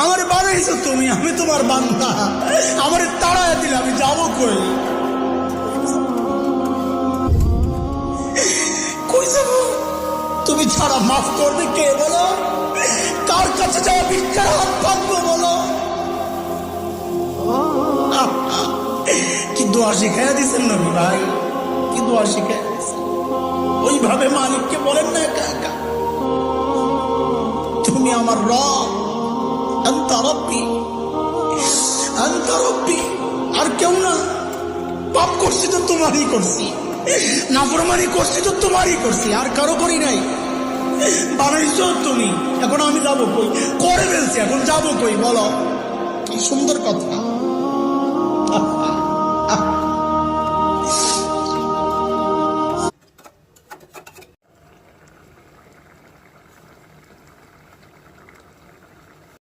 আমার বানাইছো তুমি, আমি তোমার বান্দা। আমার তাড়ায় দিলে আমি যাবো কই? কই যাবো? তুমি ছাড়া মাফ করবে কে বলো? কার কাছে যাওয়া ভিক্ষার হাত পাতবো বলো? কি দোয়া শিখাইয়া দিচ্ছেন নবী ভাই, কি দোয়া শিখাইয়া দিচ্ছেন। ওইভাবে মালিককে বলেন না একা একা, তুমি আমার রব, আনতা রব্বি, আনতা রব্বি, আর কেউ না। পাপ করছি তো তোমারই করছি, নাফরমানি করছি তো তোমারই করছি, আর কারো করি নাই। বানাইছো তুমি, এখন আমি যাবো কই? করে ফেলছি, এখন যাবো কই বলো? কি সুন্দর কথা।